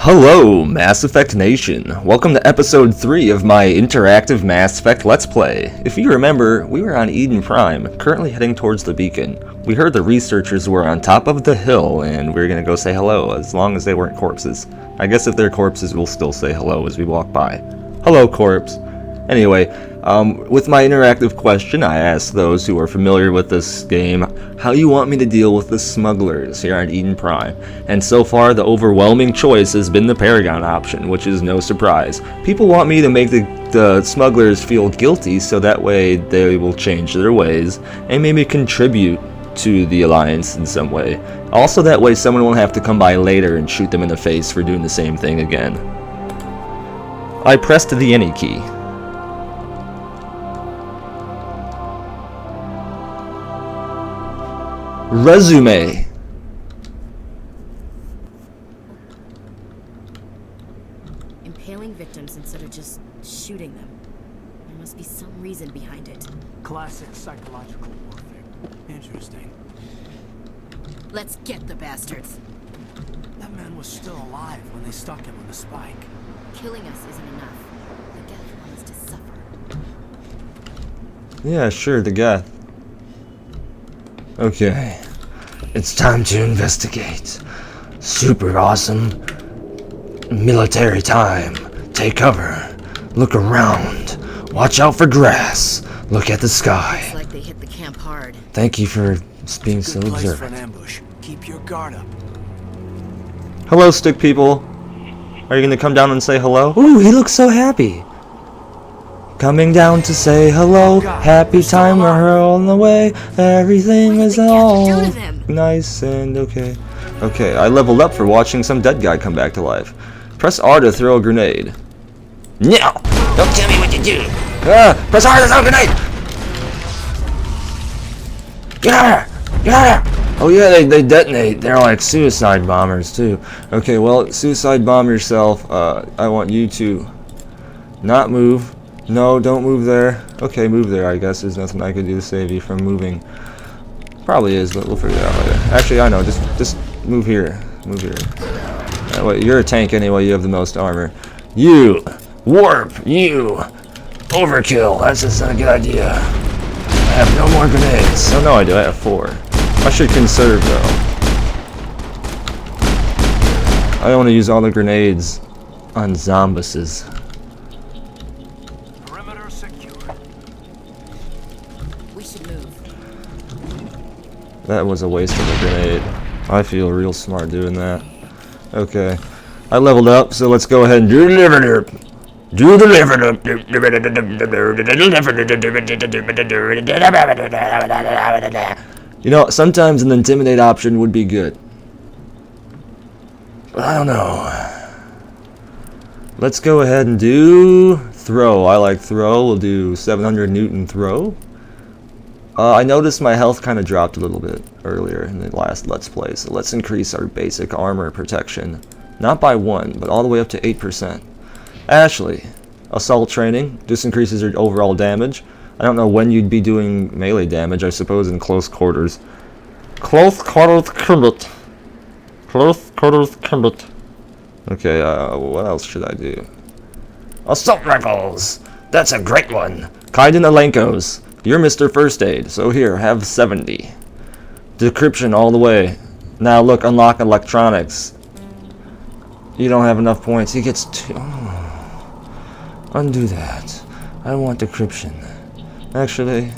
Hello, Mass Effect Nation. Welcome to episode 3 of my interactive Mass Effect Let's Play. If you remember, we were on Eden Prime, currently heading towards the beacon. We heard the researchers were on top of the hill, and we were gonna go say hello, as long as they weren't corpses. I guess if they're corpses, we'll still say hello as we walk by. Hello, corpse. Anyway, with my interactive question, I asked those who are familiar with this game how you want me to deal with the smugglers here on Eden Prime. And so far, the overwhelming choice has been the Paragon option, which is no surprise. People want me to make the smugglers feel guilty so that way they will change their ways and maybe contribute to the Alliance in some way. Also, that way someone won't have to come by later and shoot them in the face for doing the same thing again. I pressed the any key. Resume. Impaling victims instead of just shooting them. There must be some reason behind it. Classic psychological warfare. Interesting. Let's get the bastards. That man was still alive when they stuck him on the spike. Killing us isn't enough. The Geth wants to suffer. Yeah, sure, the Geth. Okay. It's time to investigate. Super awesome. Military time. Take cover. Look around. Watch out for grass. Look at the sky. Looks like they hit the camp hard. Thank you for being so Good place for observant. an ambush. Keep your guard up. Hello, stick people. Are you gonna come down and say hello? Ooh, he looks so happy. Coming down to say hello. Happy time, we're on the way. Everything What is did the Geth all do to them? nice and okay. Okay, I leveled up for watching some dead guy come back to life. Press R to throw a grenade. No! Don't tell me what to do! Press R to throw a grenade! Get out of here! Get out of here! Oh yeah, they detonate. They're like suicide bombers too. Okay, well, suicide bomb yourself. I want you to not move. No, don't move there. Okay, move there, I guess. There's nothing I can do to save you from moving. Probably is, but we'll figure it out later. Actually, I know. Just move here. Move here. Wait, you're a tank anyway. You have the most armor. You! Warp! You! Overkill! That's just not a good idea. I have no more grenades. Oh, no, I do. I have 4. I should conserve, though. I don't want to use all the grenades on zombises. We should move. That was a waste of a grenade. I feel real smart doing that. Okay. I leveled up, so let's go ahead and do the level up. Do the level up. You know, sometimes an intimidate option would be good. But I don't know. Let's go ahead and do throw. I like throw. We'll do 700 Newton throw. I noticed my health kind of dropped a little bit earlier in the last Let's Play, so let's increase our basic armor protection. Not by 1, but all the way up to 8%. Ashley, assault training. This increases your overall damage. I don't know when you'd be doing melee damage, I suppose in close quarters. Close quarters combat. Close quarters combat. Okay, what else should I do? Assault rifles! That's a great one! Kaiden Alenkos. You're Mr. First Aid, so here, have 70. Decryption all the way. Now look, unlock electronics. You don't have enough points. He gets 2. Oh. Undo that. I want decryption. Actually,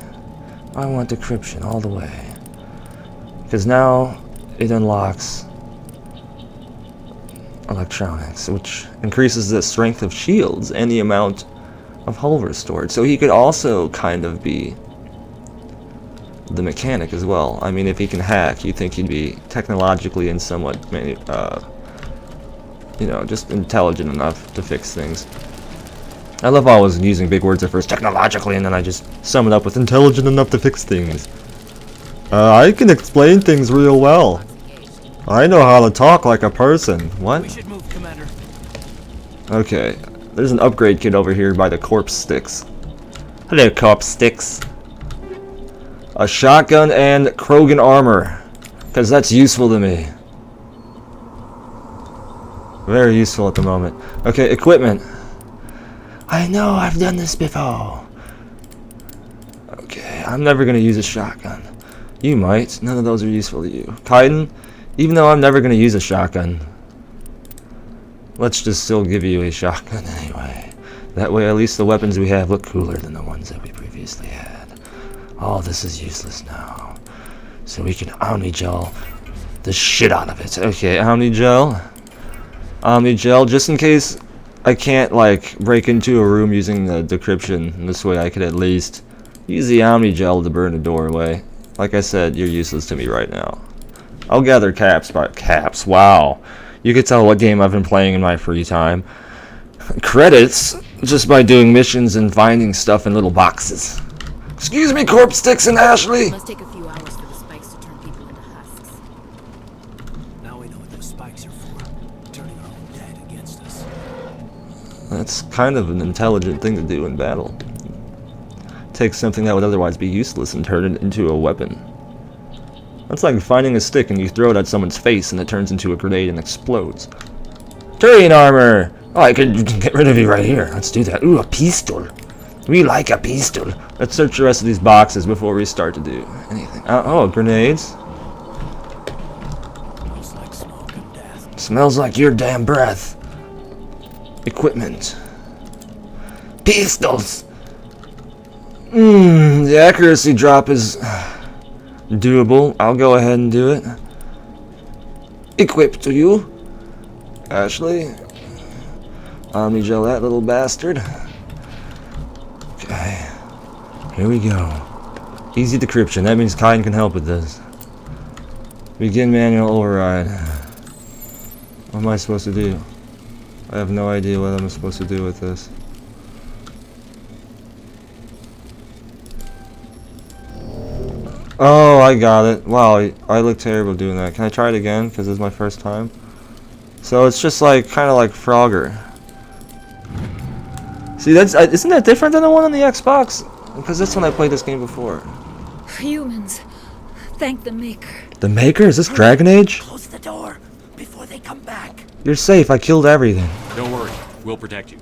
I want decryption all the way. Because now it unlocks electronics, which increases the strength of shields and the amount of hull restored. So he could also kind of be the mechanic as well. I mean, if he can hack, you'd think he'd be technologically and somewhat, you know, just intelligent enough to fix things. I love how I was using big words at first, technologically, and then I just sum it up with intelligent enough to fix things. I can explain things real well. I know how to talk like a person. What? We should move, Commander. Okay, there's an upgrade kit over here by the corpse sticks. Hello, corpse sticks. A shotgun and Krogan armor, because that's useful to me. Very useful at the moment. Okay, equipment. I know I've done this before. Okay, I'm never gonna use a shotgun. You might. None of those are useful to you. Kaiden, even though I'm never gonna use a shotgun, let's just still give you a shotgun anyway. That way at least the weapons we have look cooler than the ones that we previously had. All this is useless now. So we can Omni-Gel the shit out of it. Okay, Omni-Gel. Omni-Gel, just in case I can't, like, break into a room using the decryption. This way I could at least use the Omni-Gel to burn the door away. Like I said, you're useless to me right now. I'll gather caps, but caps, wow. You could tell what game I've been playing in my free time. Credits, just by doing missions and finding stuff in little boxes. Excuse me, Corpse Sticks and Ashley! It must take a few hours for the spikes to turn people into husks. Now we know what those spikes are for. Turning our own dead against us. That's kind of an intelligent thing to do in battle. Take something that would otherwise be useless and turn it into a weapon. That's like finding a stick and you throw it at someone's face and it turns into a grenade and explodes. Turian armor! Oh, I could get rid of you right here. Let's do that. Ooh, a pistol. We like a pistol. Let's search the rest of these boxes before we start to do anything. Oh, grenades. Smells like smoke and death. Smells like your damn breath. Equipment. Pistols! The accuracy drop is doable. I'll go ahead and do it. Equip to you, Ashley. Omni-Gel that little bastard. Okay. Here we go. Easy decryption. That means Kaiden can help with this. Begin manual override. What am I supposed to do? I have no idea what I'm supposed to do with this. Oh, I got it. Wow, I look terrible doing that. Can I try it again? Because this is my first time. So it's just like, kind of like Frogger. See, that's isn't that different than the one on the Xbox? Because that's when I played this game before. Humans, thank the Maker. The Maker? Is this Dragon Age? Close the door before they come back. You're safe. I killed everything. Don't worry, we'll protect you.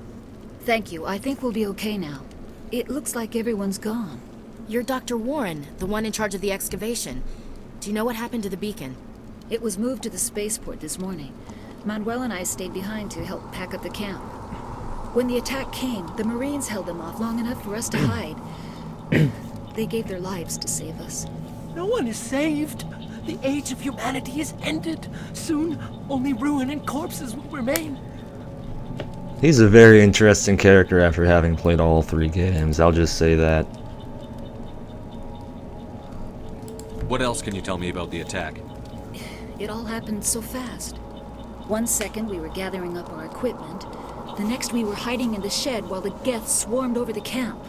Thank you. I think we'll be okay now. It looks like everyone's gone. You're Dr. Warren, the one in charge of the excavation. Do you know what happened to the beacon? It was moved to the spaceport this morning. Manuel and I stayed behind to help pack up the camp. When the attack came, the Marines held them off long enough for us to hide. They gave their lives to save us. No one is saved. The age of humanity is ended. Soon, only ruin and corpses will remain. He's a very interesting character after having played all 3 games. I'll just say that. What else can you tell me about the attack? It all happened so fast. One second we were gathering up our equipment. The next we were hiding in the shed while the Geths swarmed over the camp.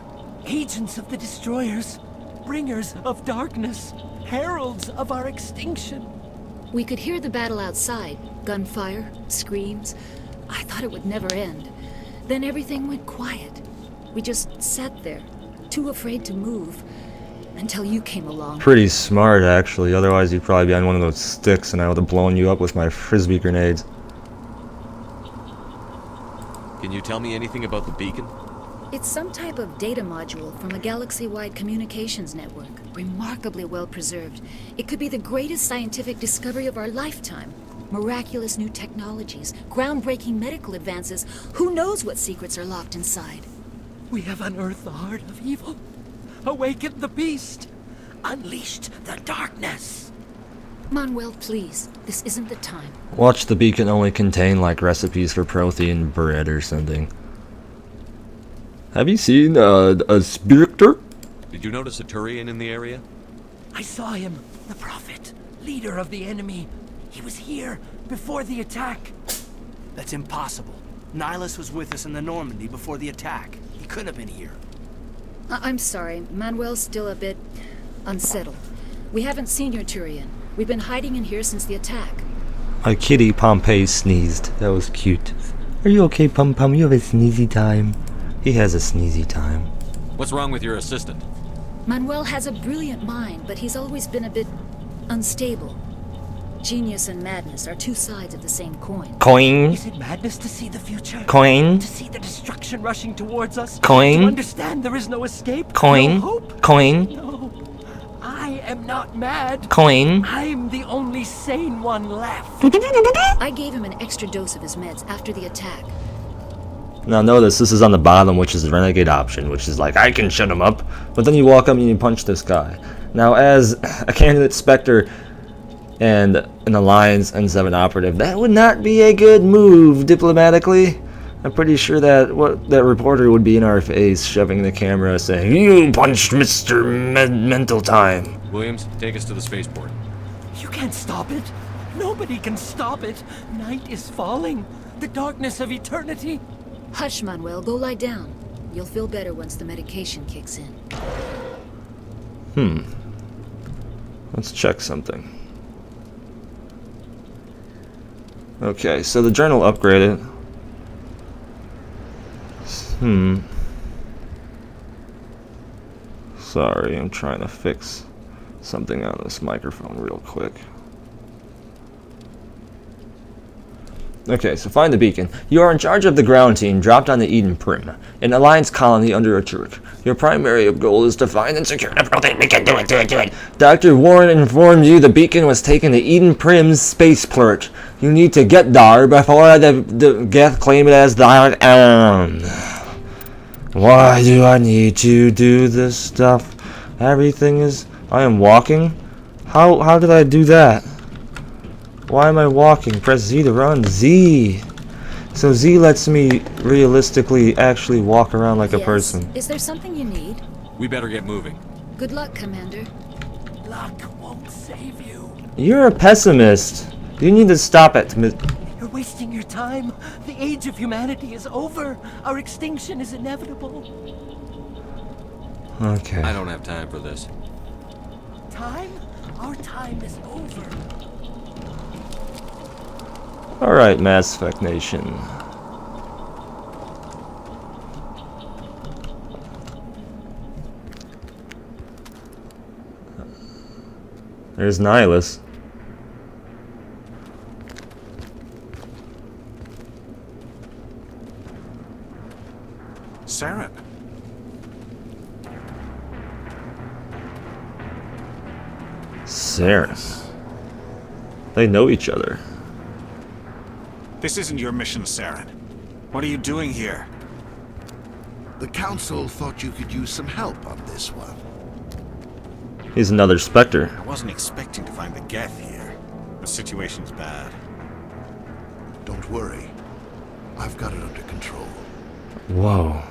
Agents of the destroyers, bringers of darkness, heralds of our extinction. We could hear the battle outside. Gunfire, screams. I thought it would never end. Then everything went quiet. We just sat there, too afraid to move, until you came along. Pretty smart, actually. Otherwise, you'd probably be on one of those sticks and I would have blown you up with my FRISBEE grenades. Can you tell me anything about the beacon? It's some type of data module from a galaxy-wide communications network. Remarkably well preserved. It could be the greatest scientific discovery of our lifetime. Miraculous new technologies, groundbreaking medical advances. Who knows what secrets are locked inside? We have unearthed the heart of evil, awakened the beast, unleashed the darkness. Manuel, please. This isn't the time. Watch the beacon only contain like recipes for protein bread or something. Have you seen a specter? Did you notice a Turian in the area? I saw him, the prophet, leader of the enemy. He was here before the attack. That's impossible. Nihilus was with us in the Normandy before the attack. He couldn't have been here. I'm sorry. Manuel's still a bit unsettled. We haven't seen your Turian. We've been hiding in here since the attack. My kitty Pompey sneezed. That was cute. Are you okay, Pum Pum? You have a sneezy time. He has a sneezy time. What's wrong with your assistant? Manuel has a brilliant mind, but he's always been a bit unstable. Genius and madness are two sides of the same coin. Coin. Is it madness to see the future? Coin. To see the destruction rushing towards us? Coin. To understand there is no escape? Coin. No hope? Coin. No. I am not mad. Coin. I'm the only sane one left. I gave him an extra dose of his meds after the attack. Now notice this is on the bottom, which is the renegade option, which is like, I can shut him up. But then you walk up and you punch this guy. Now as a candidate Spectre and an Alliance N7 operative, that would not be a good move diplomatically. I'm pretty sure that that reporter would be in our face, shoving the camera, saying, "You punched Mr. Mental Time." Williams, take us to the spaceport. You can't stop it. Nobody can stop it. Night is falling. The darkness of eternity. Hush, Manuel, go lie down. You'll feel better once the medication kicks in. Let's check something. Okay, so the journal upgraded. Sorry, I'm trying to fix something on this microphone real quick. Okay, so find the beacon. You are in charge of the ground team dropped on the Eden Prim, an Alliance colony under a Turk. Your primary goal is to find and secure the building. We can do it. Dr. Warren informed you the beacon was taken to Eden Prim's spaceport. You need to get there before the Geth claim it as their own. Why do I need to do this stuff? Everything is... I am walking? How did I do that? Why am I walking? Press Z to run. Z. So Z lets me realistically actually walk around like a person. Is there something you need? We better get moving. Good luck, Commander. Luck won't save you. You're a pessimist. You need to stop it. You're wasting your time. The age of humanity is over. Our extinction is inevitable. Okay. I don't have time for this. Time? Our time is over. Alright, Mass Effect Nation. There's Nihilus. Saren. Saren. They know each other. This isn't your mission, Saren. What are you doing here? The Council thought you could use some help on this one. He's another Spectre. I wasn't expecting to find the Geth here. The situation's bad. Don't worry. I've got it under control. Whoa.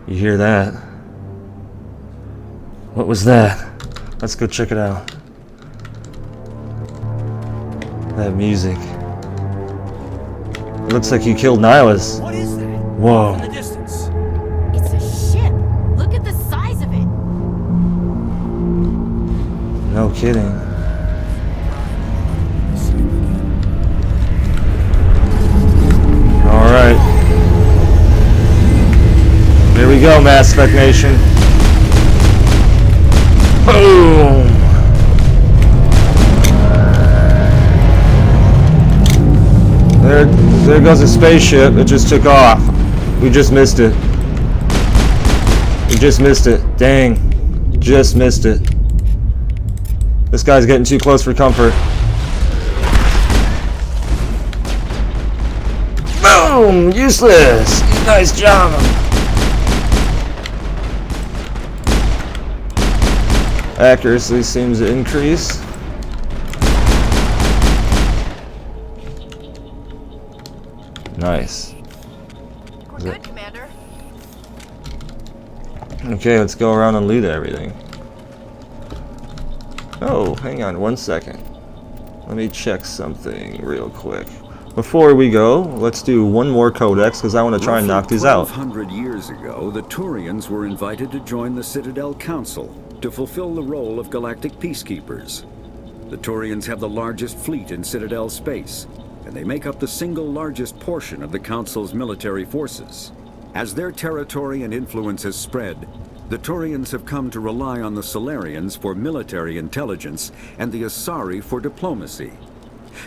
You hear that? What was that? Let's go check it out. That music. It looks like you killed Nihilus. What is that? Whoa. In the distance. It's a ship. Look at the size of it. No kidding. Alright. Here we go, Mass Effect Nation. Boom! There goes a spaceship. It just took off. We just missed it. We just missed it. Dang. Just missed it. This guy's getting too close for comfort. Boom! Useless! Nice job! Accuracy seems to increase. Nice. We're good, Commander. Okay, let's go around and loot everything. Oh, hang on 1 second. Let me check something real quick. Before we go, let's do one more codex because I want to try and knock these out. 1,200 years ago, the Turians were invited to join the Citadel Council to fulfill the role of galactic peacekeepers. The Turians have the largest fleet in Citadel space, and they make up the single largest portion of the Council's military forces. As their territory and influence has spread, The Turians have come to rely on the Solarians for military intelligence and the Asari for diplomacy.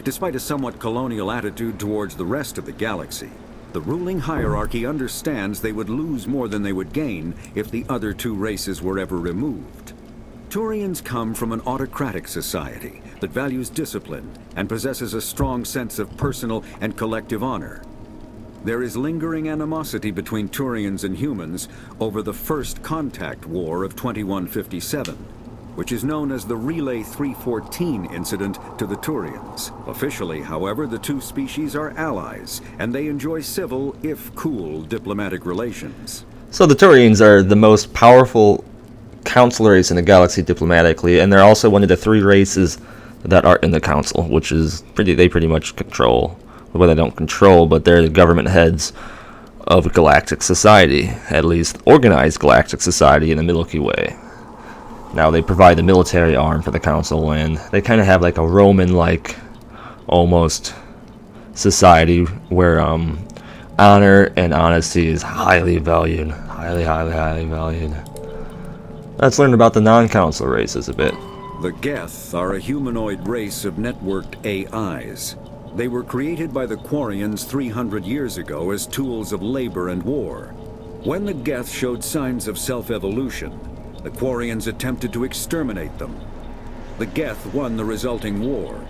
Despite a somewhat colonial attitude towards the rest of the galaxy, the ruling hierarchy understands they would lose more than they would gain if the other two races were ever removed. Turians come from an autocratic society that values discipline and possesses a strong sense of personal and collective honor. There is lingering animosity between Turians and humans over the First Contact War of 2157, which is known as the Relay 314 incident to the Turians. Officially, however, the two species are allies, and they enjoy civil, if cool, diplomatic relations. So the Turians are the most powerful council race in the galaxy diplomatically, and they're also one of the three races that are in the council, which is they pretty much control. Well, they don't control, but they're the government heads of galactic society, at least organized galactic society in the Milky Way. Now they provide the military arm for the council, and they kind of have like a Roman-like almost society where honor and honesty is highly valued, highly valued. Let's learn about the non-council races a bit. The Geth are a humanoid race of networked AIs. They were created by the Quarians 300 years ago as tools of labor and war. When the Geth showed signs of self-evolution, the Quarians attempted to exterminate them. The Geth won the resulting war.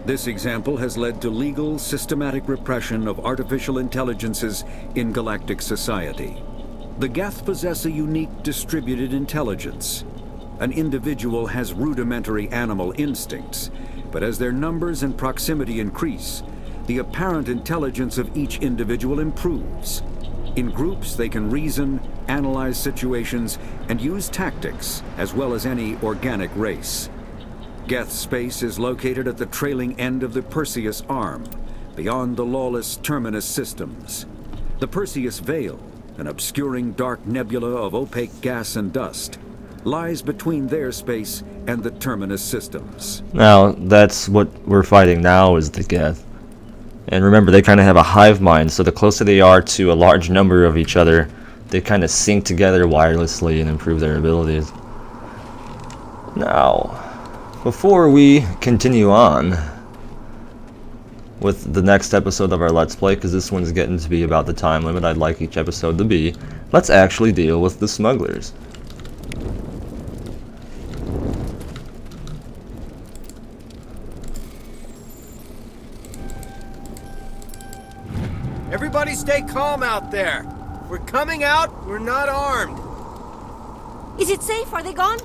This example has led to legal, systematic repression of artificial intelligences in galactic society. The Geth possess a unique distributed intelligence. An individual has rudimentary animal instincts, but as their numbers and proximity increase, the apparent intelligence of each individual improves. In groups, they can reason, analyze situations, and use tactics, as well as any organic race. Geth space is located at the trailing end of the Perseus Arm, beyond the lawless Terminus systems. The Perseus Veil, an obscuring dark nebula of opaque gas and dust, lies between their space and the Terminus systems. Now, that's what we're fighting now, is the Geth. And remember, they kind of have a hive mind, so the closer they are to a large number of each other, they kind of sync together wirelessly and improve their abilities. Now, before we continue on with the next episode of our Let's Play, because this one's getting to be about the time limit I'd like each episode to be, let's actually deal with the smugglers. Everybody stay calm out there. We're coming out, we're not armed. Is it safe? Are they gone?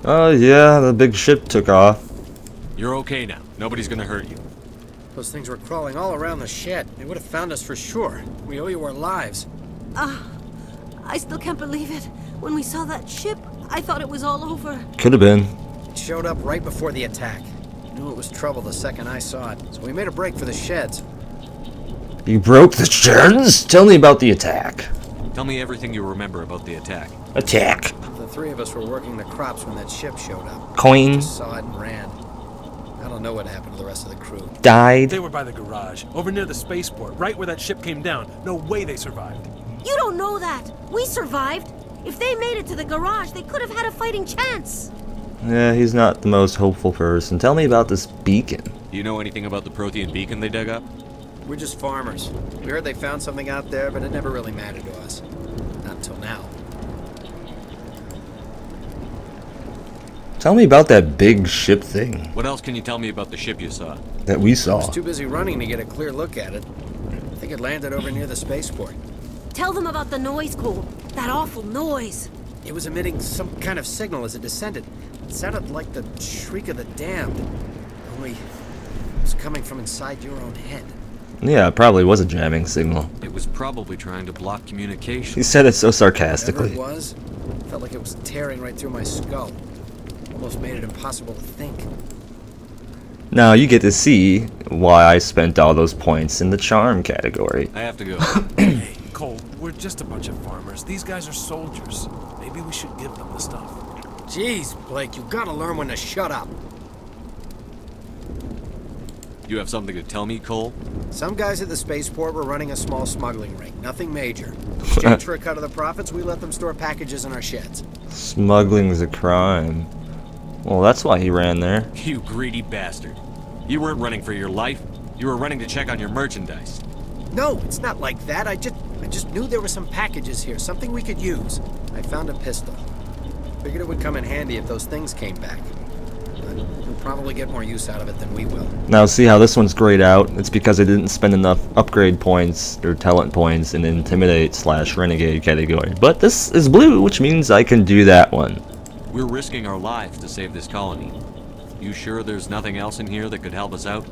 Yeah, the big ship took off. You're okay now. Nobody's gonna hurt you. Those things were crawling all around the shed. They would have found us for sure. We owe you our lives. I still can't believe it. When we saw that ship, I thought it was all over. Could have been. It showed up right before the attack. Knew it was trouble the second I saw it, so we made a break for the sheds. You broke the sheds? Tell me about the attack. Tell me everything you remember about the attack. Attack. The three of us were working the crops when that ship showed up. Coin. Just saw it and ran. I don't know what happened to the rest of the crew. Died. They were by the garage, over near the spaceport, right where that ship came down. No way they survived. You don't know that. We survived. If they made it to the garage, they could have had a fighting chance. Yeah, he's not the most hopeful person. Tell me about this beacon. Do you know anything about the Prothean beacon they dug up? We're just farmers. We heard they found something out there, but it never really mattered to us. Not until now. Tell me about that big ship thing What else can you tell me about the ship you saw? that we I saw. was too busy running to get a clear look at it. I think it landed over near the spaceport. Tell them about the noise, Cole. That awful noise. It was emitting some kind of signal as it descended. It sounded like the shriek of the damned. Only it was coming from inside your own head. Yeah, it probably was a jamming signal. It was probably trying to block communication. He said it so Whatever sarcastically. it was, felt like it was tearing right through my skull. Almost made it impossible to think. Now you get to see why I spent all those points in the charm category. I have to go. Hey, Cole, we're just a bunch of farmers. These guys are soldiers. Maybe we should give them the stuff. Jeez, Blake, you gotta learn when to shut up. You have something to tell me, Cole? Some guys at the spaceport were running a small smuggling ring. Nothing major. In exchange for a cut of the profits, we let them store packages in our sheds. Smuggling is a crime. Well, that's why he ran there. You greedy bastard. You weren't running for your life. You were running to check on your merchandise. No, it's not like that. I just knew there were some packages here, something we could use. I found a pistol. Figured it would come in handy if those things came back. But you'll probably get more use out of it than we will. Now see how this one's grayed out? It's because I didn't spend enough upgrade points or talent points in Intimidate/Renegade category. But this is blue, which means I can do that one. We're risking our lives to save this colony. You sure there's nothing else in here that could help us out?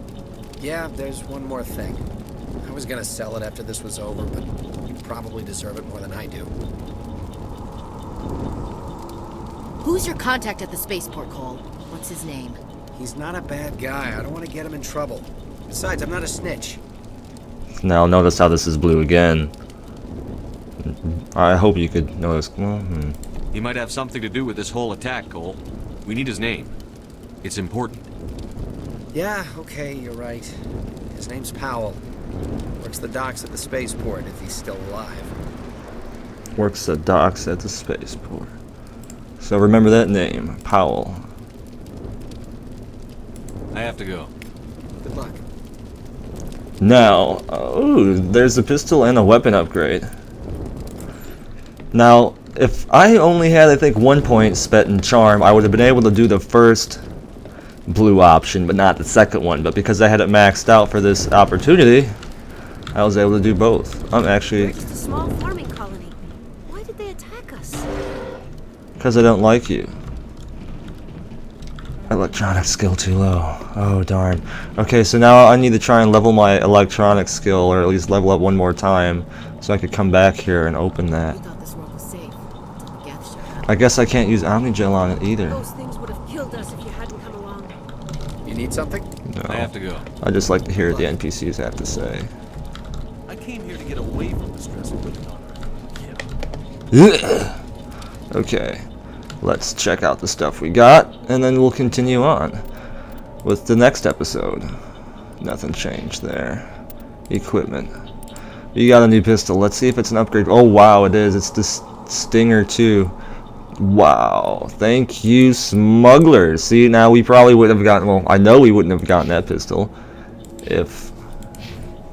Yeah, there's one more thing. I was gonna sell it after this was over, but you probably deserve it more than I do. Who's your contact at the spaceport, Cole? What's his name? He's not a bad guy. I don't want to get him in trouble. Besides, I'm not a snitch. Now notice how this is blue again. I hope you could notice. Well, He might have something to do with this whole attack, Cole. We need his name. It's important. Yeah, okay, you're right. His name's Powell. Works the docks at the spaceport if he's still alive. Works the docks at the spaceport. So remember that name, Powell. I have to go. Good luck. Now, ooh, there's a pistol and a weapon upgrade. Now, if I only had, I think, 1 point spent in Charm, I would have been able to do the first blue option, but not the second one. But because I had it maxed out for this opportunity, I was able to do both. I'm actually... We're just a small farming colony. Why did they attack us? Because I don't like you. Electronic skill too low. Oh, darn. Okay, so now I need to try and level my electronic skill, or at least level up one more time, so I could come back here and open that. We thought this world was safe until the Geth showed up. I guess I can't use Omnigel on it either. Those things would have killed us if you hadn't come along. You need something? No. I have to go. I just like to hear what the NPCs have to say. I came here to get away from the stress of living on Earth. Yeah. Okay, let's check out the stuff we got, and then we'll continue on with the next episode. Nothing changed there. Equipment. You got a new pistol. Let's see if it's an upgrade. Oh wow, it is. It's the Stinger 2. Wow. Thank you, Smugglers. See, now we probably wouldn't have gotten... Well, I know we wouldn't have gotten that pistol if...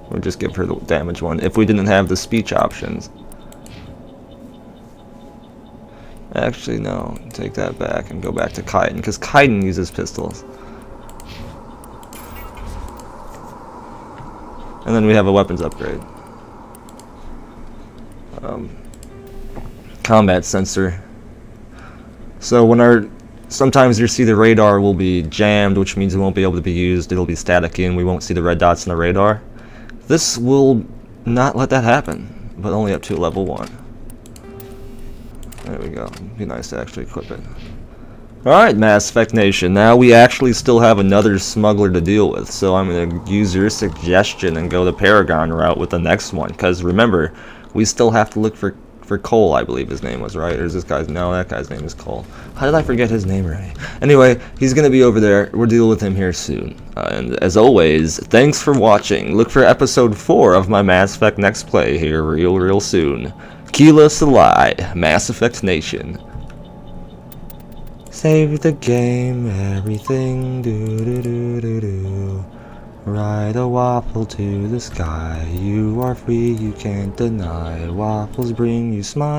We'll just give her the damage one. If we didn't have the speech options. Actually, no. Take that back and go back to Kaiden, because Kaiden uses pistols. And then we have a weapons upgrade. Combat sensor. So when sometimes you see the radar will be jammed, which means it won't be able to be used. It'll be static and we won't see the red dots in the radar. This will not let that happen, but only up to level 1. There we go. It'd be nice to actually equip it. Alright, Mass Effect Nation. Now we actually still have another smuggler to deal with, so I'm going to use your suggestion and go the Paragon route with the next one. Because remember, we still have to look for Cole, I believe his name was, right? Or is this guy's... No, that guy's name is Cole. How did I forget his name already? Anyway, he's going to be over there. We'll deal with him here soon. And as always, thanks for watching. Look for episode 4 of my Mass Effect Next Play here real soon. Keela Salai, Mass Effect Nation. Save the game, everything, do. Ride a waffle to the sky. You are free, you can't deny. Waffles bring you smiles.